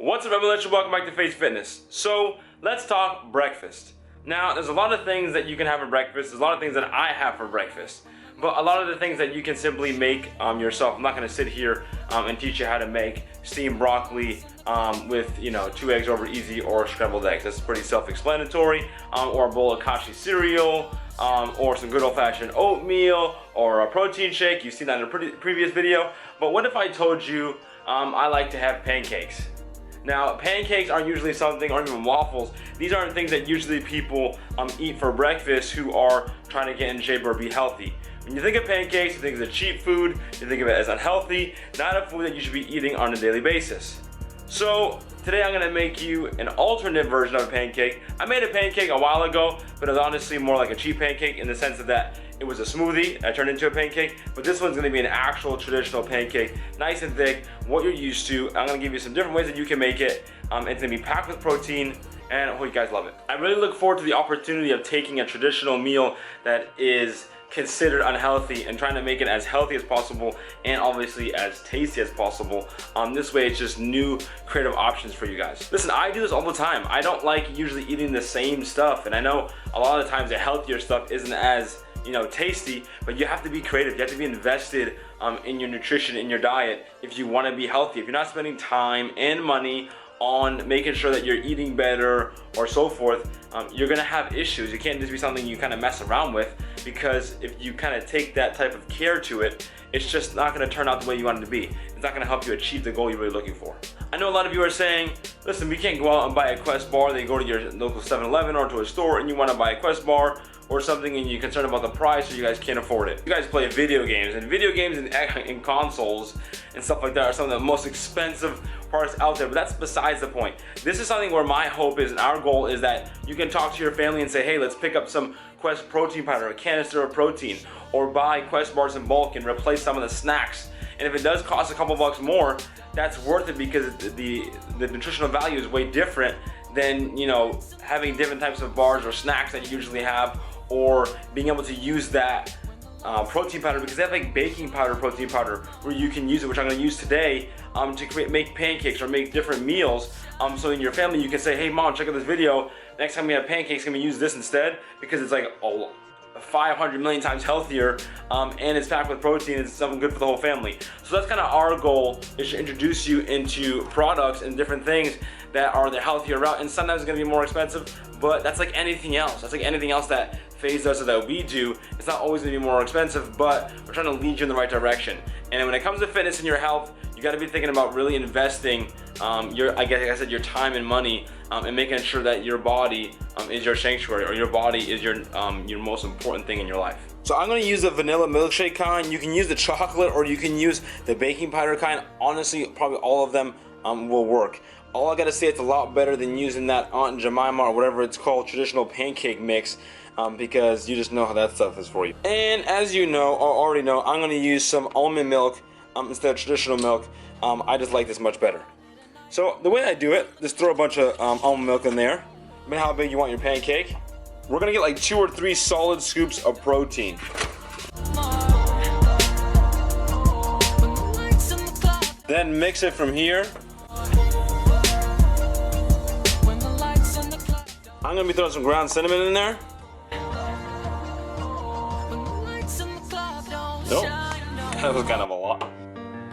What's up, everyone? Welcome back to FaZe Fitness. So let's talk breakfast. Now, there's a lot of things that you can have for breakfast. There's a lot of things that I have for breakfast. But a lot of the things that you can simply make yourself. I'm not going to sit here and teach you how to make steamed broccoli with 2 eggs over easy or scrambled eggs. That's pretty self-explanatory. Or a bowl of kashi cereal, or some good old-fashioned oatmeal, or a protein shake. You've seen that in a previous video. But what if I told you I like to have pancakes? Now, pancakes aren't usually something, or even waffles. These aren't things that usually people eat for breakfast who are trying to get in shape or be healthy. When you think of pancakes, you think of a cheap food, you think of it as unhealthy, not a food that you should be eating on a daily basis. So today I'm gonna make you an alternate version of a pancake. I made a pancake a while ago, but it was honestly more like a cheap pancake in the sense that it was a smoothie I turned into a pancake, but this one's gonna be an actual traditional pancake, nice and thick, what you're used to. I'm gonna give you some different ways that you can make it. It's gonna be packed with protein, and I hope you guys love it. I really look forward to the opportunity of taking a traditional meal that is considered unhealthy and trying to make it as healthy as possible and obviously as tasty as possible. This way it's just new creative options for you guys. Listen, I do this all the time. I don't like usually eating the same stuff, and I know a lot of the times the healthier stuff isn't as tasty, but you have to be creative. You have to be invested in your nutrition, in your diet, if you want to be healthy. If you're not spending time and money on making sure that you're eating better or so forth, you're gonna have issues. It can't just be something you kind of mess around with, because if you kind of take that type of care to it, it's just not gonna turn out the way you want it to be. It's not gonna help you achieve the goal you're really looking for. I know a lot of you are saying, listen, we can't go out and buy a Quest bar. They go to your local 7-Eleven or to a store and you wanna buy a Quest bar or something and you're concerned about the price, or you guys can't afford it. You guys play video games, and video games and consoles and stuff like that are some of the most expensive parts out there, but that's besides the point. This is something where my hope is, and our goal is, that you can talk to your family and say, hey, let's pick up some Quest protein powder, a canister of protein, or buy Quest bars in bulk and replace some of the snacks. And if it does cost a couple bucks more, that's worth it, because the nutritional value is way different than having different types of bars or snacks that you usually have, or being able to use that protein powder, because they have like baking powder, protein powder, where you can use it, which I'm going to use today to make pancakes or make different meals. So in your family you can say, hey mom, check out this video, next time we have pancakes, can we use this instead, because it's like 500 million times healthier, and it's packed with protein. It's something good for the whole family. So that's kind of our goal, is to introduce you into products and different things that are the healthier route, and sometimes it's going to be more expensive, but that's like anything else. That's like anything else that FaZe does or that we do. It's not always going to be more expensive, but we're trying to lead you in the right direction. And when it comes to fitness and your health, you got to be thinking about really investing your time and money, and making sure that your body is your sanctuary, or your body is your most important thing in your life. So I'm going to use the vanilla milkshake kind. You can use the chocolate, or you can use the baking powder kind. Honestly, probably all of them will work. All I gotta say, it's a lot better than using that Aunt Jemima or whatever it's called, traditional pancake mix, because you just know how that stuff is for you. And as you know, or already know, I'm gonna use some almond milk instead of traditional milk. I just like this much better. So the way I do it, just throw a bunch of almond milk in there. I mean, how big you want your pancake. We're gonna get like 2 or 3 solid scoops of protein. Then mix it from here. I'm gonna be throwing some ground cinnamon in there. Nope, that was kind of a lot.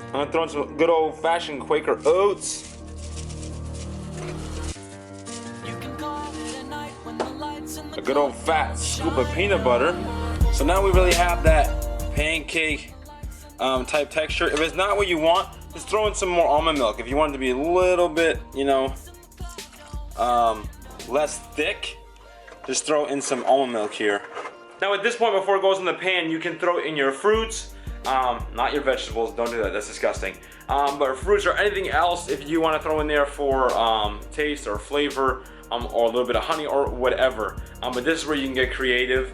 I'm gonna throw in some good old-fashioned Quaker oats. A good old fat scoop of peanut butter. So now we really have that pancake type texture. If it's not what you want, just throw in some more almond milk. If you want it to be a little bit, less thick, just throw in some almond milk here. Now at this point, before it goes in the pan, you can throw in your fruits, not your vegetables. Don't do that, that's disgusting. But fruits or anything else, if you want to throw in there for taste or flavor, or a little bit of honey or whatever. But this is where you can get creative.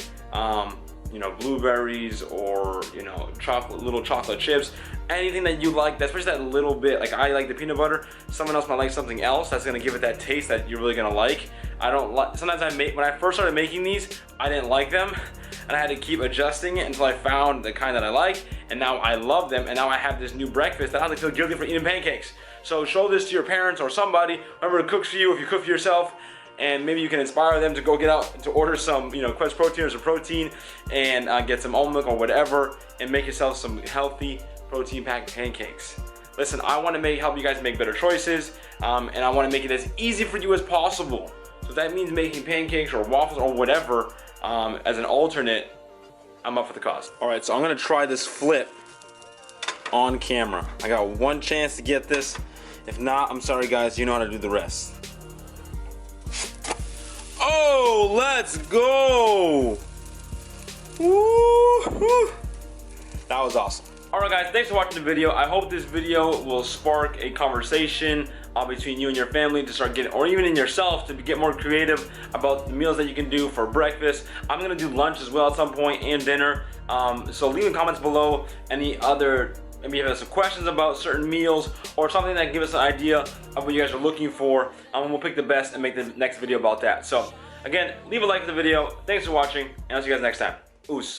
Blueberries, or little chocolate chips, anything that you like, especially that little bit. Like, I like the peanut butter, someone else might like something else that's gonna give it that taste that you're really gonna like. Sometimes when I first started making these, I didn't like them, and I had to keep adjusting it until I found the kind that I like, and now I love them, and now I have this new breakfast that I don't feel guilty for eating pancakes. So show this to your parents or somebody, whoever cooks for you, if you cook for yourself, and maybe you can inspire them to go get out to order some, Quest protein or some protein, and get some almond milk or whatever, and make yourself some healthy protein packed pancakes. Listen, I want to help you guys make better choices, and I want to make it as easy for you as possible. So if that means making pancakes or waffles or whatever as an alternate, I'm up for the cause. All right, so I'm gonna try this flip on camera. I got one chance to get this. If not, I'm sorry guys, you know how to do the rest. Oh, let's go! Woo-hoo. That was awesome. Alright guys, thanks for watching the video. I hope this video will spark a conversation between you and your family to start getting, or even in yourself, to get more creative about the meals that you can do for breakfast. I'm gonna do lunch as well at some point, and dinner. So leave in comments below any other, maybe you have some questions about certain meals or something that give us an idea of what you guys are looking for, and we'll pick the best and make the next video about that. So again, leave a like to the video. Thanks for watching, and I'll see you guys next time. Oos.